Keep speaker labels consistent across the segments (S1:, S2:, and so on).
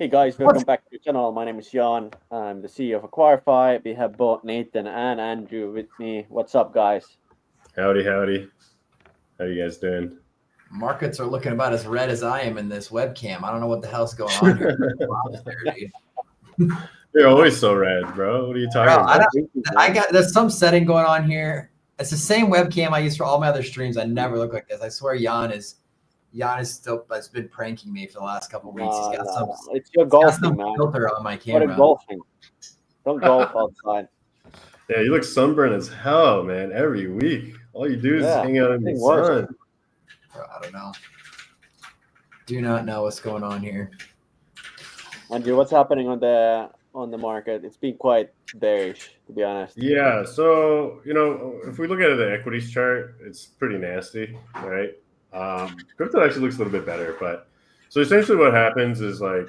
S1: Hey guys, welcome back to the channel. My name is Jan. I'm the CEO of Acquire.Fi. We have both Nathan and Andrew with me. What's up, guys?
S2: Howdy, howdy. How you guys doing?
S3: Markets are looking about as red as I am in this webcam. I don't know what the hell's going on here.
S2: You're always so red, bro. What are you talking about?
S3: I got there's some setting going on here. It's the same webcam I use for all my other streams. I never look like this. I swear Jan is still has been pranking me for the last couple of weeks. He's got some
S1: It's your golfing, man.
S3: filter on my
S1: What
S3: camera.
S1: a golfing. Don't golf outside.
S2: Yeah, you look sunburned as hell, man. Every week, all you do is hang out in the sun.
S3: Bro, I don't know. Do not know what's going on here.
S1: Andrew, what's happening on the market? It's been quite bearish, to be honest.
S2: Yeah, so if we look at the equities chart, it's pretty nasty, right? Crypto actually looks a little bit better, but so essentially what happens is like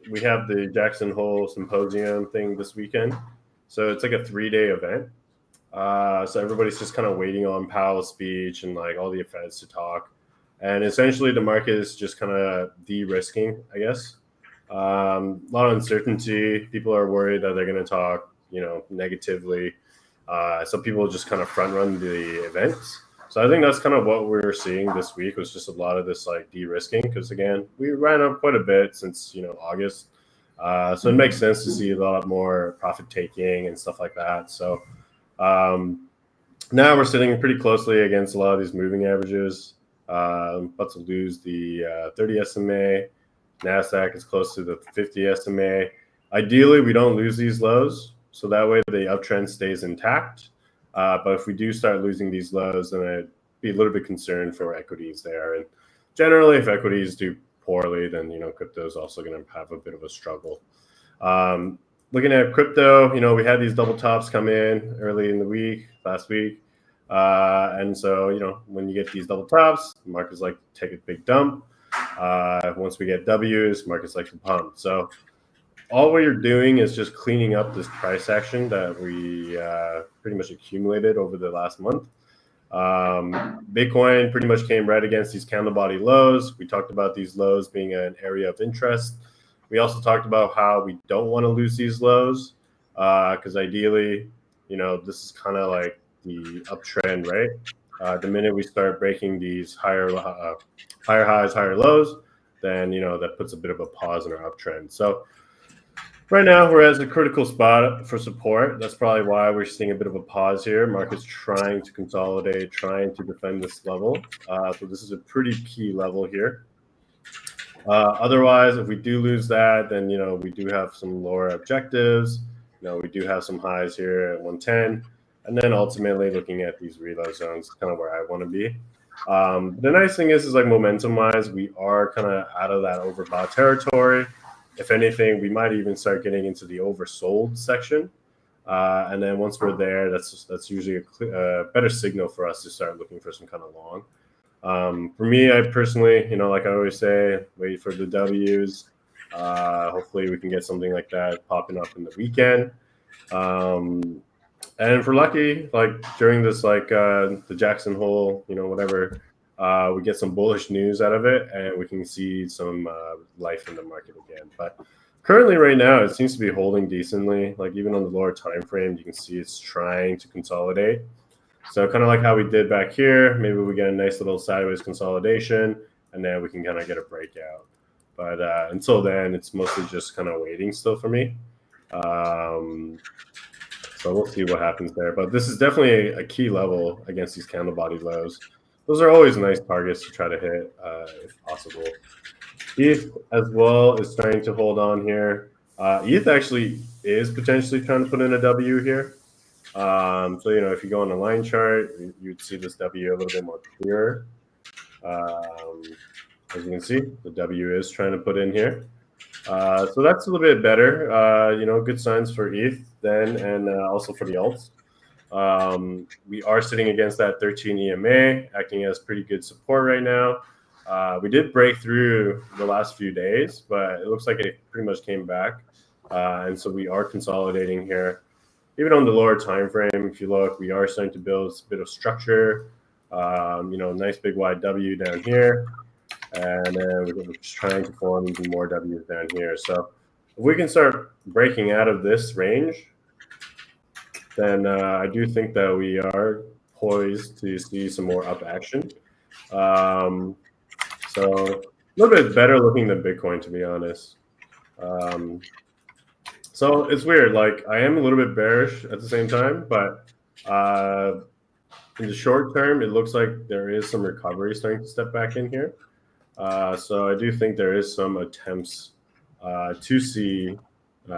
S2: we have the Jackson Hole Symposium thing this weekend. So it's like a 3-day event. So everybody's just kind of waiting on Powell's speech and like all the Feds to talk. And essentially the market is just kind of de-risking, I guess. A lot of uncertainty. People are worried that they're going to talk, negatively. So people just kind of front run the events. So I think that's kind of what we're seeing this week was just a lot of this like de-risking because again, we ran up quite a bit since, August. So it makes sense to see a lot more profit taking and stuff like that. So now we're sitting pretty closely against a lot of these moving averages. About to lose the 30 SMA. NASDAQ is close to the 50 SMA. Ideally, we don't lose these lows. So that way the uptrend stays intact. But if we do start losing these lows, then I'd be a little bit concerned for equities there. And generally, if equities do poorly, then crypto is also going to have a bit of a struggle. Looking at crypto, we had these double tops come in early in the week, last week. And so, when you get these double tops, the markets like to take a big dump. Once we get W's, markets like to pump. So all we're doing is just cleaning up this price action that we pretty much accumulated over the last month. Bitcoin pretty much came right against these candle body lows. We talked about these lows being an area of interest. We also talked about how we don't want to lose these lows because ideally, this is kind of like the uptrend, right? The minute we start breaking these higher highs, higher lows, then that puts a bit of a pause in our uptrend. So right now we're at a critical spot for support. That's probably why we're seeing a bit of a pause here. Market's trying to consolidate, trying to defend this level. So this is a pretty key level here. Otherwise, if we do lose that, then we do have some lower objectives. We do have some highs here at 110. And then ultimately looking at these reload zones, kind of where I want to be. The nice thing is like momentum-wise, we are kind of out of that overbought territory. If anything, we might even start getting into the oversold section. And then once we're there, that's usually a better signal for us to start looking for some kind of long. For me, I personally, like I always say, wait for the W's. Hopefully we can get something like that popping up in the weekend. And if we're lucky, like during this, like the Jackson Hole, whatever, we get some bullish news out of it and we can see some life in the market again. But currently right now, it seems to be holding decently. Like even on the lower time frame, you can see it's trying to consolidate. So kind of like how we did back here, maybe we get a nice little sideways consolidation and then we can kind of get a breakout. But until then, it's mostly just kind of waiting still for me. So we'll see what happens there. But this is definitely a key level against these candle body lows. Those are always nice targets to try to hit if possible. ETH as well is starting to hold on here. ETH actually is potentially trying to put in a W here. So, if you go on the line chart, you'd see this W a little bit more clearer. As you can see, the W is trying to put in here. So that's a little bit better. Good signs for ETH then, and also for the alts. We are sitting against that 13 EMA, acting as pretty good support right now. We did break through the last few days, but it looks like it pretty much came back. And so we are consolidating here. Even on the lower time frame, if you look, we are starting to build a bit of structure. Nice big wide W down here. And then we're just trying to form even more W's down here. So If we can start breaking out of this range, then I do think that we are poised to see some more up action. So a little bit better looking than Bitcoin, to be honest. So it's weird. Like I am a little bit bearish at the same time, but in the short term, it looks like there is some recovery starting to step back in here. So I do think there is some attempts to see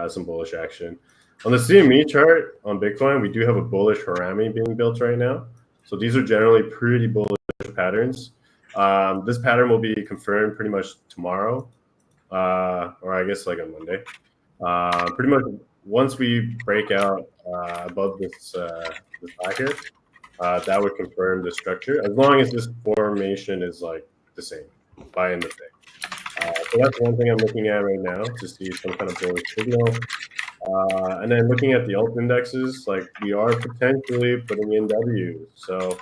S2: some bullish action. On the CME chart on Bitcoin, we do have a bullish harami being built right now. So these are generally pretty bullish patterns. This pattern will be confirmed pretty much tomorrow, or I guess like on Monday. Pretty much once we break out above this high here, that would confirm the structure as long as this formation is like the same by end of day. So that's one thing I'm looking at right now to see some kind of bullish signal. And then looking at the alt indexes, like we are potentially putting in W's. So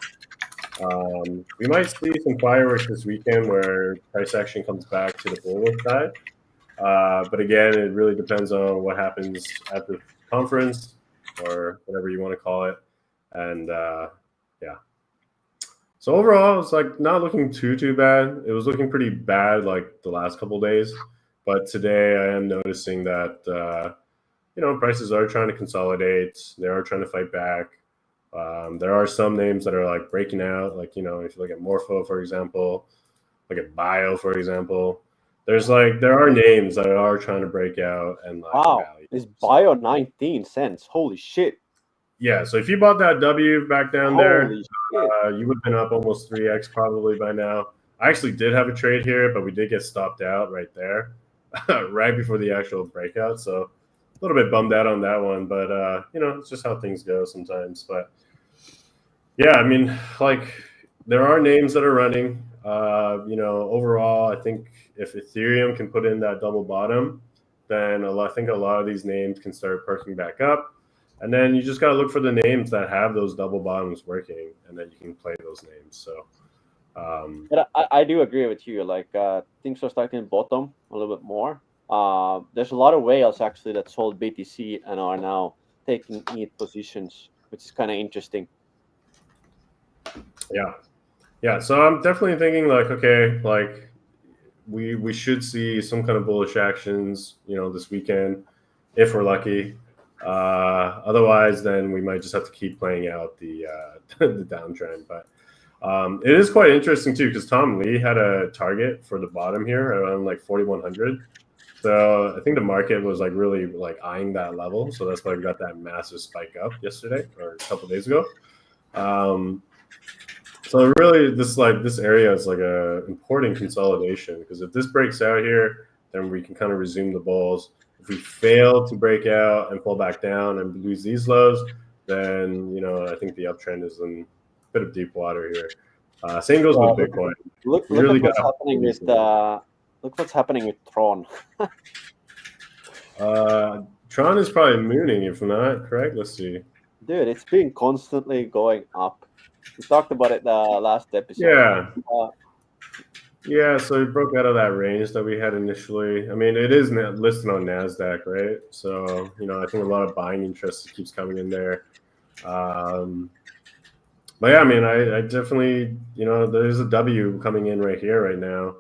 S2: we might see some fireworks this weekend where price action comes back to the bullish side. But again, it really depends on what happens at the conference or whatever you want to call it. And yeah. So overall, it's like not looking too bad. It was looking pretty bad like the last couple of days, but today I am noticing that prices are trying to consolidate. They are trying to fight back. There are some names that are like breaking out. Like if you look at Morpho, for example, look at Bio, for example. There are names that are trying to break out and like
S1: Wow,
S2: value.
S1: it's Bio 19 cents. Holy shit.
S2: Yeah, so if you bought that W back down there,
S1: Holy shit.
S2: you would have been up almost 3x probably by now. I actually did have a trade here, but we did get stopped out right there, right before the actual breakout. So a little bit bummed out on that one, but it's just how things go sometimes. But yeah, I mean, like there are names that are running. Overall, I think if Ethereum can put in that double bottom, then I think a lot of these names can start perking back up. And then you just got to look for the names that have those double bottoms working, and then you can play those names. So,
S1: But I do agree with you. Like things are starting to bottom a little bit more. There's a lot of whales actually that sold BTC and are now taking ETH positions, which is kind of interesting.
S2: yeah. So I'm definitely thinking like, okay, like we should see some kind of bullish actions, this weekend, if we're lucky. Otherwise, then we might just have to keep playing out the the downtrend. But it is quite interesting too because Tom Lee had a target for the bottom here around like 4,100. So I think the market was like really like eyeing that level. So that's why we got that massive spike up yesterday or a couple of days ago. So really, this area is like a important consolidation because if this breaks out here, then we can kind of resume the bulls. If we fail to break out and pull back down and lose these lows, then I think the uptrend is in a bit of deep water here. Same goes with Bitcoin.
S1: Look
S2: Really
S1: at what's
S2: got
S1: happening with look what's happening with Tron.
S2: Tron is probably mooning, if not correct. Let's see.
S1: Dude, it's been constantly going up. We talked about it the last episode.
S2: Yeah. Yeah, so it broke out of that range that we had initially. I mean, it is listed on NASDAQ, right? So, I think a lot of buying interest keeps coming in there. But yeah, I mean, I definitely, there's a W coming in right here right now.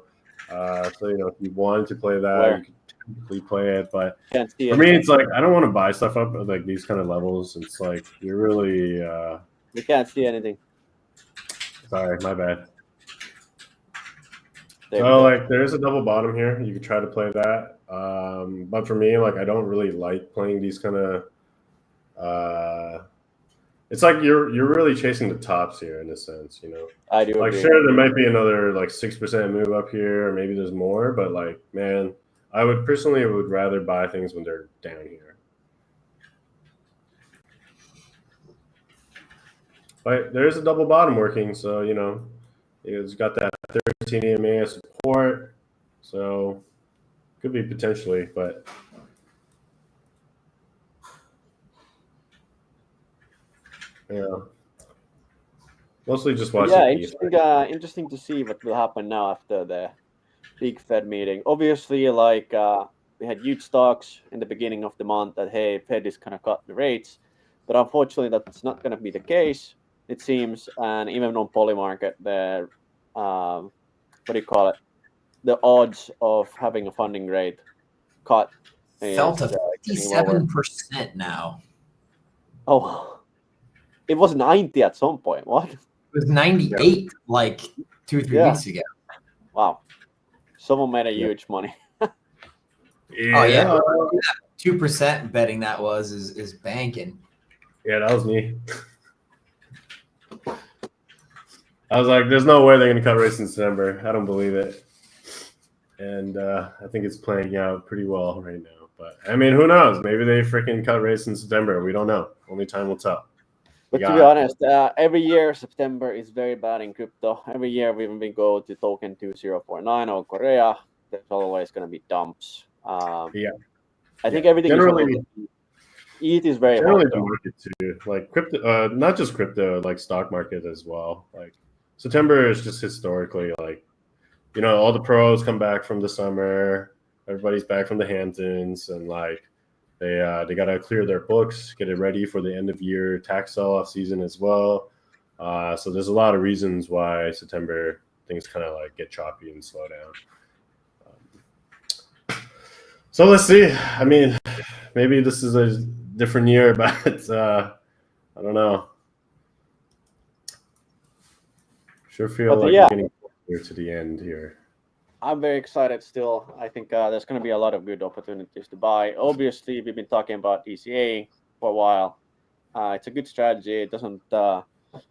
S2: So, if you wanted to play that, you could technically play it. But for me, it's like, I don't want to buy stuff up at like these kind of levels. It's like, you're really.
S1: We can't see anything.
S2: Sorry, my bad. So like there's a double bottom here. You could try to play that. But for me, like I don't really like playing these kind of it's like you're really chasing the tops here in a sense,
S1: I do
S2: like
S1: agree.
S2: Sure there might be another like 6% move up here, or maybe there's more, but like man, I would rather buy things when they're down here. But there's a double bottom working, so it's got that 13 EMA support. So could be potentially, but yeah, mostly just watching.
S1: Yeah, interesting to see what will happen now after the big Fed meeting. Obviously, like we had huge talks in the beginning of the month that hey, Fed is gonna cut the rates, but unfortunately, that's not gonna be the case. It seems, and even on poly market, the what do you call it? The odds of having a funding rate cut
S3: Fell
S1: is
S3: to
S1: getting lower.
S3: 57% now.
S1: Oh, it was 90 at some point. What?
S3: It was 98 like 2 or 3
S1: Yeah.
S3: weeks ago.
S1: Wow. Someone made a
S2: Yeah.
S1: huge money.
S3: Oh yeah,
S2: Yeah.
S3: 2% betting that is banking.
S2: Yeah, that was me. I was like, there's no way they're going to cut rates in December. I don't believe it. And I think it's playing out pretty well right now. But I mean, who knows? Maybe they freaking cut rates in September. We don't know. Only time will tell.
S1: But to be honest, every year September is very bad in crypto. Every year when we go to token 2049 or Korea, there's always going to be dumps.
S2: Yeah.
S1: I think everything
S2: generally,
S1: is on ETH is very hot
S2: generally the
S1: though.
S2: market too. Like crypto, not just crypto, like stock market as well. Like September is just historically like, all the pros come back from the summer. Everybody's back from the Hamptons, and like they gotta clear their books, get it ready for the end of year tax sell-off season as well. So there's a lot of reasons why September things kind of like get choppy and slow down. So let's see. I mean, maybe this is a different year, but I don't know. Sure feel like we're getting closer to the end here.
S1: I'm very excited still. I think there's going to be a lot of good opportunities to buy. Obviously, we've been talking about ECA for a while. It's a good strategy. It doesn't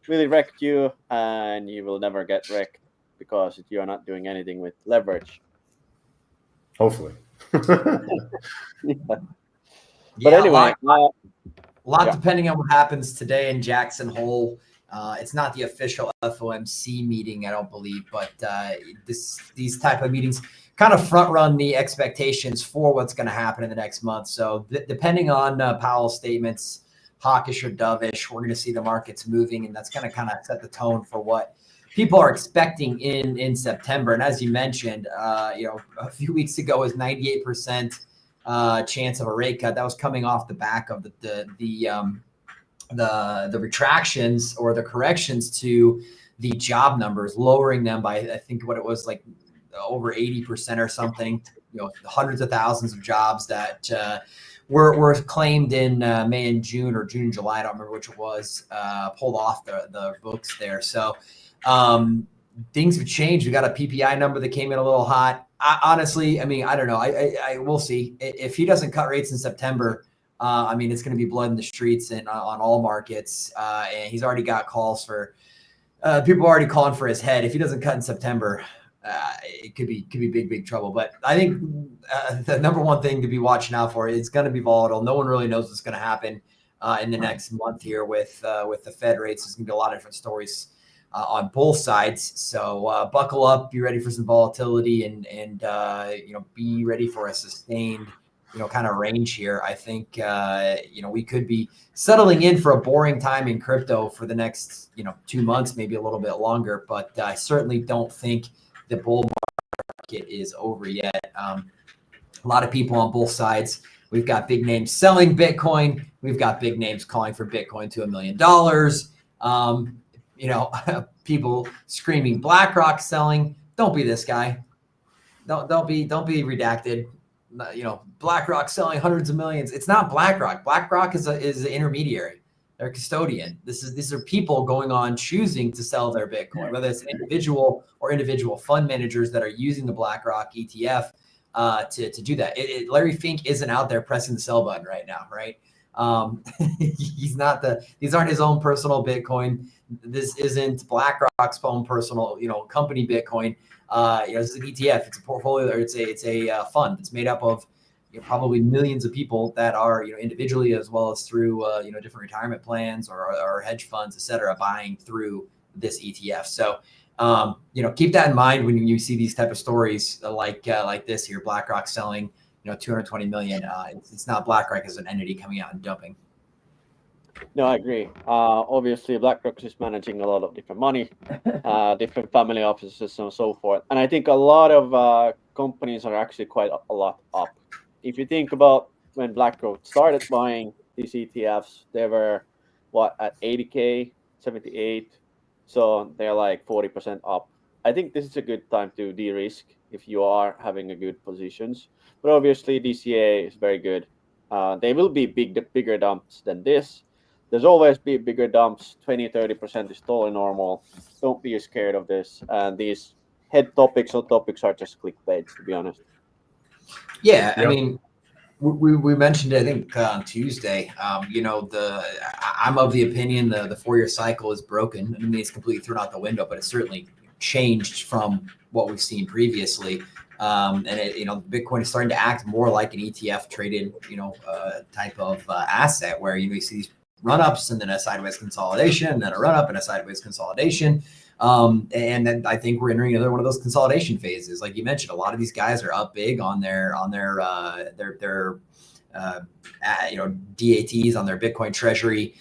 S1: really wreck you, and you will never get wrecked because you are not doing anything with leverage.
S2: Hopefully.
S1: But anyway,
S3: a lot depending on what happens today in Jackson Hole. It's not the official FOMC meeting, I don't believe, but these type of meetings kind of front run the expectations for what's going to happen in the next month. So depending on Powell's statements, hawkish or dovish, we're going to see the markets moving, and that's going to kind of set the tone for what people are expecting in September. And as you mentioned, a few weeks ago was 98% chance of a rate cut. That was coming off the back of the retractions or the corrections to the job numbers, lowering them by I think what it was like over 80% or something. Hundreds of thousands of jobs that were claimed in May and June or June and July. I don't remember which it was. Pulled off the books there. So things have changed. We got a PPI number that came in a little hot. Honestly, I mean, I don't know. I will see if he doesn't cut rates in September. I mean, it's going to be blood in the streets and on all markets. And he's already got calls for people are already calling for his head. If he doesn't cut in September, it could be big trouble. But I think the number one thing to be watching out for is going to be volatile. No one really knows what's going to happen in the next month here with the Fed rates. There's going to be a lot of different stories on both sides. So buckle up, be ready for some volatility, and be ready for a sustained kind of range here. I think we could be settling in for a boring time in crypto for the next 2 months, maybe a little bit longer. But I certainly don't think the bull market is over yet. A lot of people on both sides. We've got big names selling Bitcoin. We've got big names calling for Bitcoin to $1 million. People screaming BlackRock selling. Don't be this guy. Don't be redacted. BlackRock selling hundreds of millions. It's not BlackRock. BlackRock is an intermediary. They're a custodian. These are people going on choosing to sell their Bitcoin, whether it's an individual or individual fund managers that are using the BlackRock ETF to do that. Larry Fink isn't out there pressing the sell button right now, right? He's not these aren't his own personal Bitcoin. This isn't BlackRock's own personal, company Bitcoin. This is an ETF. It's a portfolio, or it's a fund. It's made up of probably millions of people that are individually as well as through different retirement plans or hedge funds, et cetera, buying through this ETF. So keep that in mind when you see these type of stories like this here. BlackRock selling 220 million. It's not BlackRock as an entity coming out and dumping.
S1: No, I agree. Obviously, BlackRock is managing a lot of different money, different family offices, and so forth. And I think a lot of companies are actually quite a lot up. if you think about when BlackRock started buying these ETFs, they were what at 80K, 78, so they're like 40% up. I think this is a good time to de-risk if you are having a good positions. But obviously, DCA is very good. They will be bigger dumps than this. There's always be bigger dumps. 20-30% is totally normal. Don't be scared of this. And these head topics or topics are just clickbaits, to be honest.
S3: Yeah, I
S2: Yep.
S3: mean, we mentioned it, I think on Tuesday. I'm of the opinion the 4-year cycle is broken. I mean, it's completely thrown out the window, but it's certainly changed from what we've seen previously. And Bitcoin is starting to act more like an ETF traded, type of asset where you see these run ups and then a sideways consolidation, and then a run up and a sideways consolidation. And then I think we're entering another one of those consolidation phases. Like you mentioned, a lot of these guys are up big on their DATs, on their Bitcoin treasury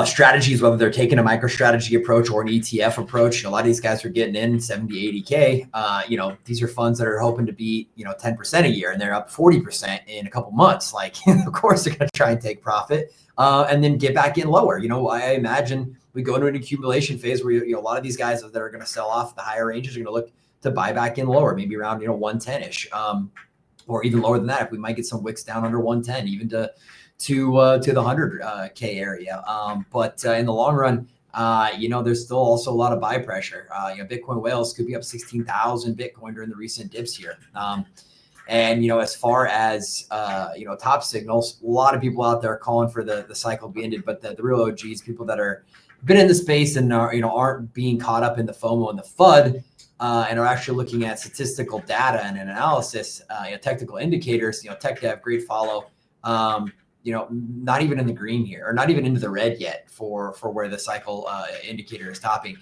S3: strategies, whether they're taking a MicroStrategy approach or an ETF approach. A lot of these guys are getting in 70, 80K. These are funds that are hoping to beat 10% a year, and they're up 40% in a couple months. Like, of course, they're going to try and take profit and then get back in lower. I imagine we go into an accumulation phase where a lot of these guys that are going to sell off the higher ranges are going to look to buy back in lower, maybe around 110ish, or even lower than that. If we might get some wicks down under 110, even to the 100K area. But in the long run, there's still also a lot of buy pressure. Bitcoin whales could be up 16,000 Bitcoin during the recent dips here. And as far as top signals, a lot of people out there are calling for the cycle to be ended, but the real OGs, people that are been in the space and are aren't being caught up in the FOMO and the FUD, and are actually looking at statistical data and an analysis, technical indicators. Tech dev, great follow. Not even in the green here, or not even into the red yet for where the cycle indicator is topping.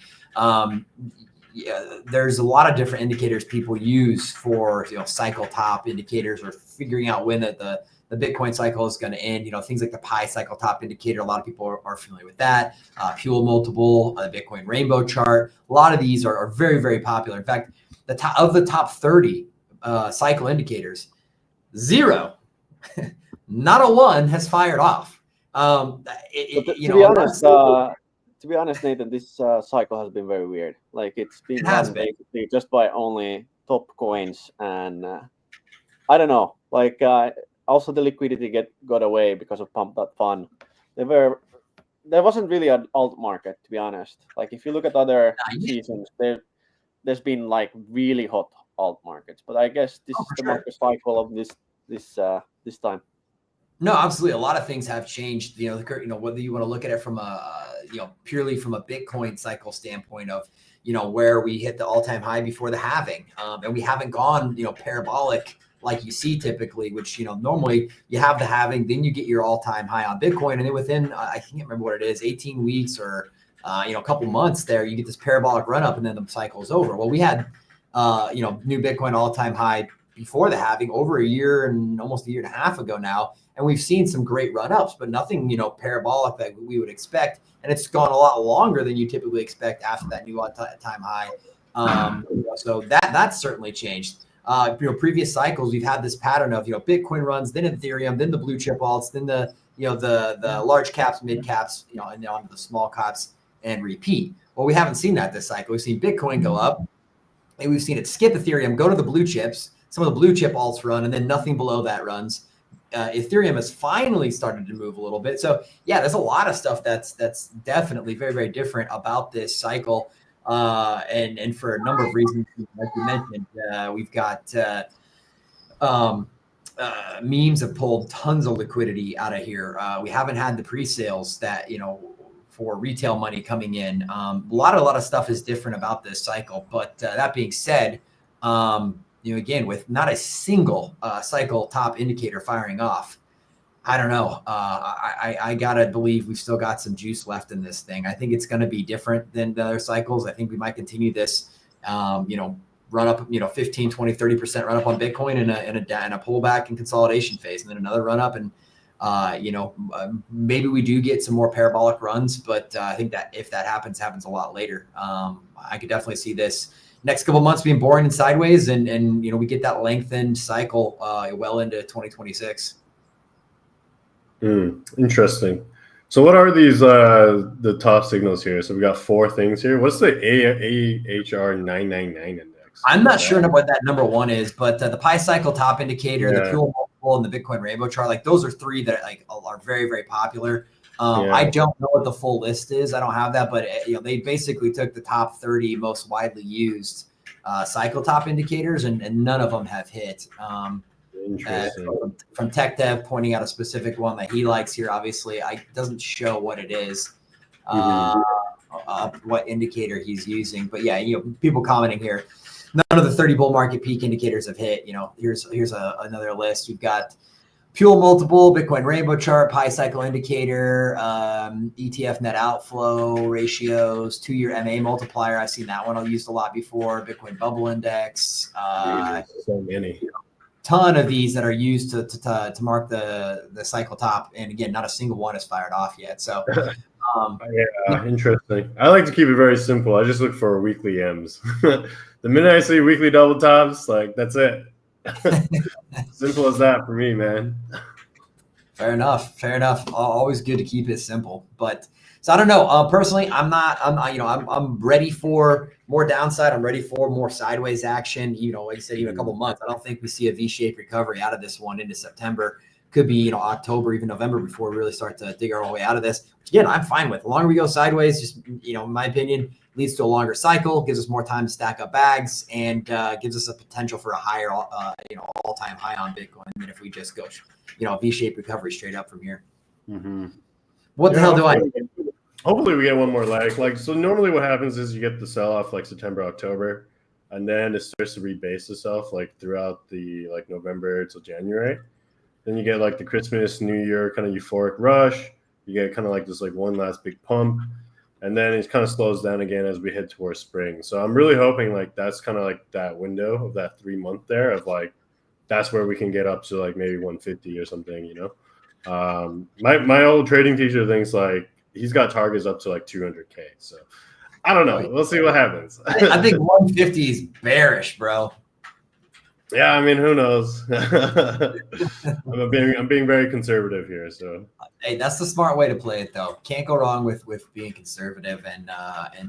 S3: There's a lot of different indicators people use for cycle top indicators, or figuring out when the Bitcoin cycle is going to end. Things like the Pi cycle top indicator. A lot of people are familiar with that. Fuel multiple, the Bitcoin rainbow chart. A lot of these are very, very popular. In fact, the top 30 cycle indicators, 0. Not a one has fired off.
S1: To be honest, Nathan, this cycle has been very weird. Like, it's been
S3: has
S1: run
S3: been.
S1: basically just by only top coins, and I don't know. Like, also the liquidity got away because of Pump.Fun. There wasn't really an alt market, to be honest. Like, if you look at other seasons, there's been like really hot alt markets, but I guess this is the market cycle of this time.
S3: No, absolutely. A lot of things have changed. Whether you want to look at it from purely from a Bitcoin cycle standpoint of where we hit the all-time high before the halving, and we haven't gone parabolic like you see typically, which normally you have the halving, then you get your all-time high on Bitcoin, and then within I can't remember what it is, 18 weeks or a couple months there, you get this parabolic run up, and then the cycle is over. Well, we had new Bitcoin all-time high before the halving over a year and almost a year and a half ago now. And we've seen some great run-ups, but nothing, parabolic that we would expect. And it's gone a lot longer than you typically expect after that new all-time high. So that's certainly changed. Previous cycles, we've had this pattern of, Bitcoin runs, then Ethereum, then the blue chip alts, then the large caps, mid caps, and then on the small caps, and repeat. Well, we haven't seen that this cycle. We've seen Bitcoin go up, and we've seen it skip Ethereum, go to the blue chips. Some of the blue chip alts run, and then nothing below that runs. Ethereum has finally started to move a little bit. So yeah, there's a lot of stuff that's definitely very, very different about this cycle. And for a number of reasons, like you mentioned, we've got memes have pulled tons of liquidity out of here. We haven't had the pre-sales that, for retail money coming in. A lot of stuff is different about this cycle. But that being said, again, with not a single cycle top indicator firing off, I don't know. I gotta believe we've still got some juice left in this thing. I think it's going to be different than the other cycles. I think we might continue this, run up, 15, 20, 30% run up on Bitcoin and a pullback and consolidation phase, and then another run up. And, maybe we do get some more parabolic runs, but I think that if that happens a lot later. I could definitely see this, next couple months being boring and sideways, and we get that lengthened cycle well into 2026.
S2: Interesting. So what are these the top signals here? So we got 4 things here. What's the AHR 999 index?
S3: I'm not sure what that number 1 is, but the pi cycle top indicator, the Pure multiple, and the Bitcoin rainbow chart, like those are 3 that are very, very popular. I don't know what the full list is. I don't have that, but they basically took the top 30 most widely used cycle top indicators, and none of them have hit. From Tech Dev pointing out a specific one that he likes here. Obviously, it doesn't show what it is, what indicator he's using. But yeah, people commenting here. None of the 30 bull market peak indicators have hit. Here's another list. You've got Pure multiple, Bitcoin rainbow chart, pi cycle indicator, ETF net outflow ratios, 2-year MA multiplier. I've seen that one used a lot before. Bitcoin bubble index.
S2: So many.
S3: Ton of these that are used to mark the cycle top, and again, not a single one is fired off yet. So,
S2: interesting. I like to keep it very simple. I just look for weekly M's. The minute I see weekly double tops, like that's it. Simple as that for me, man.
S3: Fair enough. Always good to keep it simple, but. So I don't know. Personally, I'm ready for more downside. I'm ready for more sideways action. Like I said, even a couple months. I don't think we see a V-shaped recovery out of this one into September. Could be October, even November before we really start to dig our way out of this. Which again, I'm fine with. The longer we go sideways, just in my opinion, leads to a longer cycle, gives us more time to stack up bags, and gives us a potential for a higher, all-time high on Bitcoin than if we just go, V-shaped recovery straight up from here.
S2: Mm-hmm.
S3: What the hell do I?
S2: Hopefully we get one more leg. So normally what happens is you get the sell-off like September, October, and then it starts to rebase itself throughout the November till January. Then you get the Christmas, New Year kind of euphoric rush. You get kind of this one last big pump, and then it kind of slows down again as we head towards spring. So I'm really hoping that's kind of that window of that 3-month there of that's where we can get up to maybe 150 or something. My old trading teacher thinks he's got targets up to 200K. So I don't know. We'll see what happens.
S3: I think 150 is bearish, bro.
S2: Yeah, I mean, who knows? I'm being very conservative here. So
S3: hey, that's the smart way to play it, though. Can't go wrong with being conservative and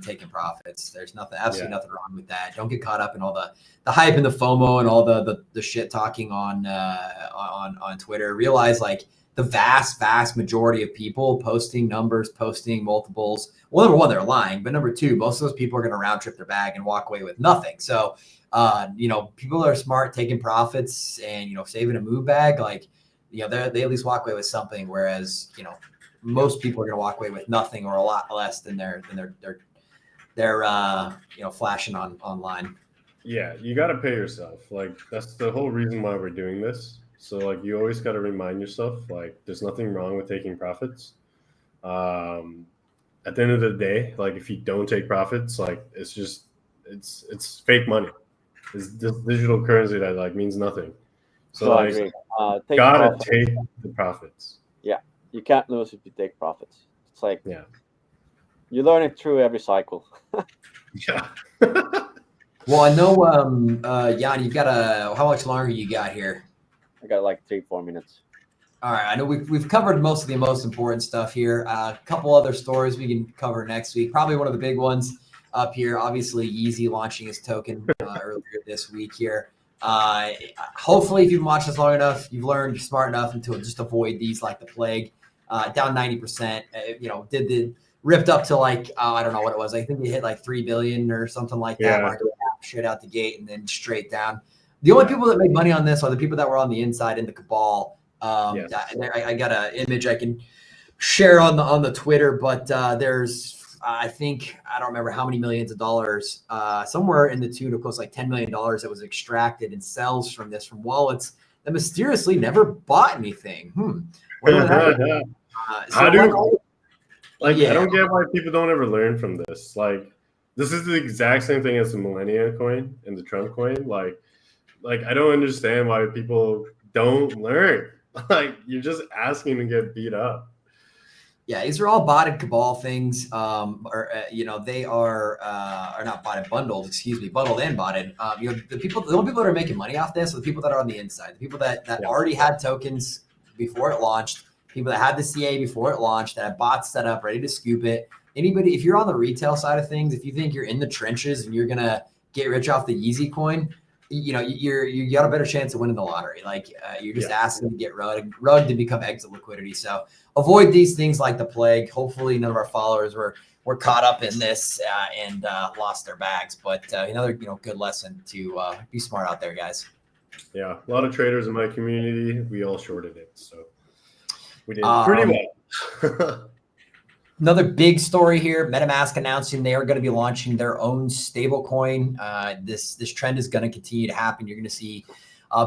S3: taking profits. There's absolutely nothing wrong with that. Don't get caught up in all the hype and the FOMO and all the shit talking on Twitter. Realize the vast majority of people posting numbers, posting multiples. Well, number 1, they're lying, but number 2, most of those people are going to round trip their bag and walk away with nothing. So, people are smart, taking profits and saving a move bag. They at least walk away with something, whereas most people are going to walk away with nothing or a lot less than they're flashing online.
S2: Yeah, you got to pay yourself. That's the whole reason why we're doing this. So you always got to remind yourself there's nothing wrong with taking profits. At the end of the day, if you don't take profits, it's fake money. It's this digital currency that means nothing. So
S1: I agree.
S2: Gotta take the profits.
S1: Yeah, you can't lose if you take profits. It's you learn it through every cycle.
S2: Yeah.
S3: Well, I know, Jan, you've got how much longer you got here?
S1: I got 3-4 minutes.
S3: All right. I know we've covered most of the most important stuff here. A couple other stories we can cover next week. Probably one of the big ones up here. Obviously, Yeezy launching his token earlier this week here. Hopefully, if you've watched this long enough, you've learned, you're smart enough to just avoid these like the plague. Down 90%. Ripped up to I don't know what it was. I think we hit 3 billion or something like that. Market cap straight out the gate and then straight down. The only people that make money on this are the people that were on the inside in the cabal. I got an image I can share on the Twitter, but there's I don't remember how many millions of dollars, somewhere in the tune of close $10 million that was extracted and sells from wallets that mysteriously never bought anything.
S2: I don't get why people don't ever learn from this. This is the exact same thing as the Millennium coin and the Trump coin. I don't understand why people don't learn. You're just asking to get beat up.
S3: Yeah, these are all botted cabal things. They are not botted, bundled. Excuse me, bundled and botted. The only people that are making money off this are the people that are on the inside, the people that
S2: Yeah.
S3: already had tokens before it launched, people that had the CA before it launched, that had bots set up ready to scoop it. Anybody, if you're on the retail side of things, if you think you're in the trenches and you're gonna get rich off the Yeezy coin, you got a better chance of winning the lottery. Like you're just asking to get rugged and become exit liquidity. So avoid these things like the plague. Hopefully, none of our followers were caught up in this and lost their bags. But another good lesson to be smart out there, guys.
S2: Yeah, a lot of traders in my community, we all shorted it, so we did pretty well.
S3: Another big story here: MetaMask announcing they are going to be launching their own stablecoin. This trend is going to continue to happen. You're going to see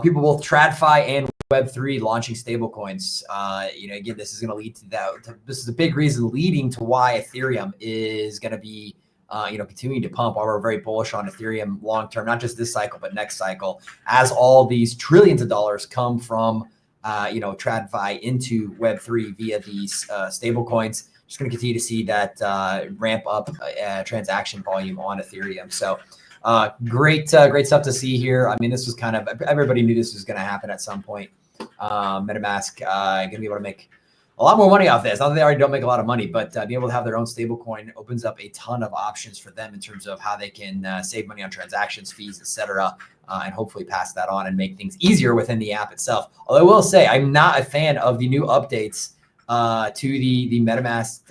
S3: people both TradFi and Web3 launching stablecoins. Again, this is going to lead to that. This is a big reason leading to why Ethereum is going to be continuing to pump. While we're very bullish on Ethereum long term, not just this cycle but next cycle, as all these trillions of dollars come from TradFi into Web3 via these stablecoins. Just going to continue to see that ramp up transaction volume on Ethereum. So great stuff to see here. I mean, this was kind of, everybody knew this was going to happen at some point. MetaMask going to be able to make a lot more money off this. Not that they already don't make a lot of money, but being able to have their own stablecoin opens up a ton of options for them in terms of how they can save money on transactions, fees, etc., and hopefully pass that on and make things easier within the app itself. Although I will say, I'm not a fan of the new updates to the MetaMask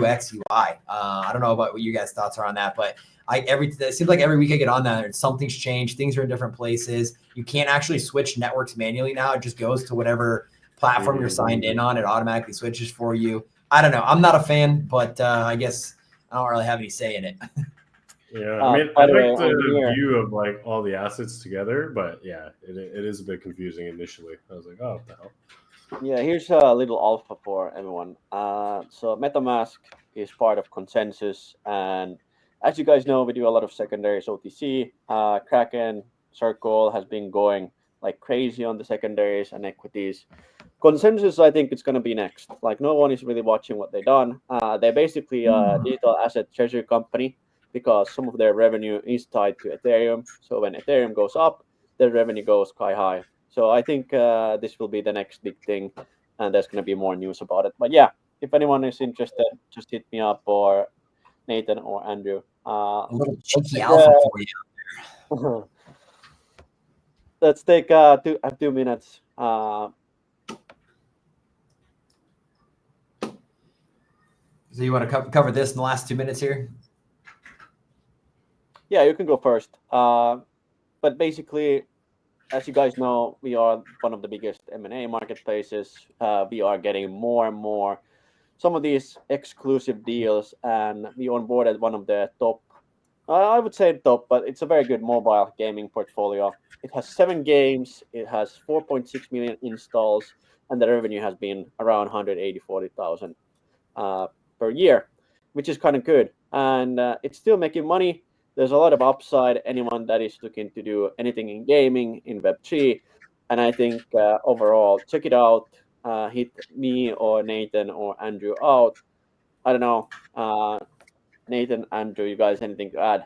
S3: UX UI. I don't know about what you guys' thoughts are on that, but it seems like every week I get on there and something's changed. Things are in different places. You can't actually switch networks manually now. It just goes to whatever platform you're signed in on. It automatically switches for you. I don't know. I'm not a fan, but I guess I don't really have any say in it.
S2: Yeah, I mean, I like the view of like all the assets together, but yeah, it is a bit confusing initially. I was like, oh, what the hell?
S1: Yeah, here's a little alpha for everyone. So MetaMask is part of Consensus, and as you guys know, we do a lot of secondaries OTC. Kraken Circle has been going like crazy on the secondaries and equities. Consensus, I think it's going to be next. Like no one is really watching what they've done. They're basically a digital asset treasury company because some of their revenue is tied to Ethereum. So when Ethereum goes up, their revenue goes sky high. So I think this will be the next big thing, and there's going to be more news about it. But yeah, if anyone is interested, just hit me up or Nathan or Andrew.
S3: A little cheeky alpha for you.
S1: Let's take 2 minutes.
S3: So you want to cover this in the last 2 minutes here?
S1: Yeah, you can go first. But basically, as you guys know, we are one of the biggest M&A marketplaces. We are getting more and more some of these exclusive deals, and we onboarded one of the top, I would say top, but it's a very good mobile gaming portfolio. It has 7 games, it has 4.6 million installs, and the revenue has been around 180,000 per year, which is kind of good. And it's still making money. There's a lot of upside. Anyone that is looking to do anything in gaming, in Web3, and I think overall, check it out. Hit me or Nathan or Andrew out. I don't know. Nathan, Andrew, you guys, anything to add?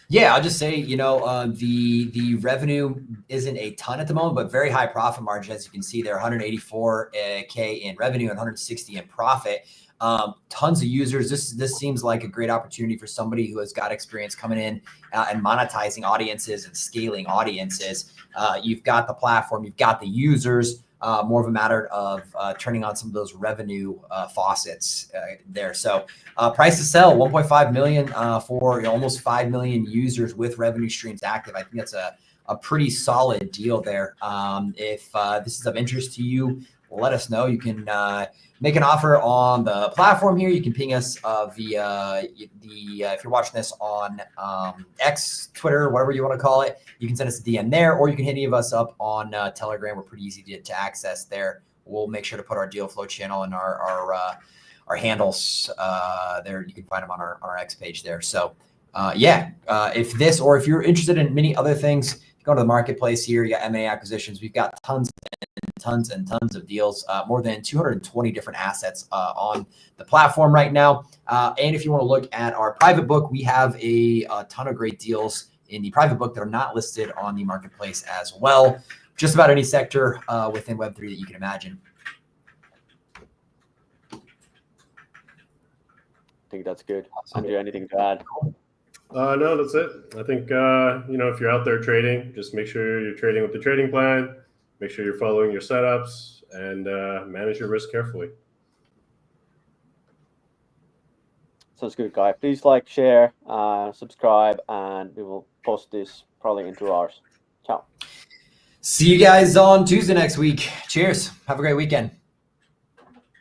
S3: Yeah, I'll just say, the revenue isn't a ton at the moment, but very high profit margin. As you can see there, 184K in revenue and 160 in profit. Tons of users. This seems like a great opportunity for somebody who has got experience coming in and monetizing audiences and scaling audiences. You've got the platform, you've got the users. More of a matter of turning on some of those revenue faucets there. So price to sell 1.5 million for almost 5 million users with revenue streams active. I think that's a pretty solid deal there. If this is of interest to you, let us know. You can make an offer on the platform here. You can ping us via if you're watching this on X, Twitter, whatever you want to call it, you can send us a DM there, or you can hit any of us up on Telegram. We're pretty easy to access there. We'll make sure to put our deal flow channel and our handles there. You can find them on our X page there. So if this, or if you're interested in many other things, go to the marketplace here. You got M&A acquisitions. We've got tons tons and tons of deals, more than 220 different assets on the platform right now. And if you want to look at our private book, we have a ton of great deals in the private book that are not listed on the marketplace as well. Just about any sector within Web3 that you can imagine.
S1: I think that's good. Andrew, anything to add?
S2: No, that's it. I think, if you're out there trading, just make sure you're trading with the trading plan, make sure you're following your setups, and manage your risk carefully.
S1: Sounds good, guy. Please like, share, subscribe, and we will post this probably in 2 hours. Ciao.
S3: See you guys on Tuesday next week. Cheers. Have a great weekend.